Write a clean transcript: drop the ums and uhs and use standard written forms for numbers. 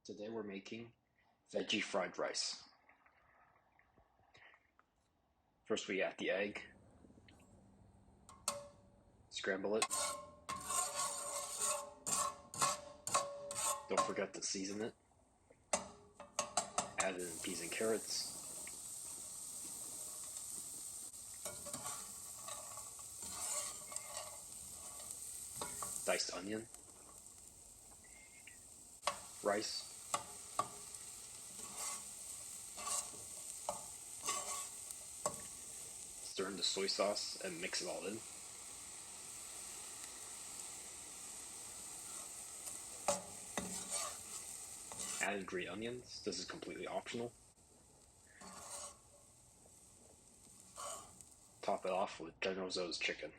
Today we're making veggie fried rice. First we add the egg, scramble it. Don't forget to season it. Add in peas and carrots. Diced onion. Rice. Stir in the soy sauce and mix it all in. Add in green onions. This is completely optional. Top it off with General Tso's chicken.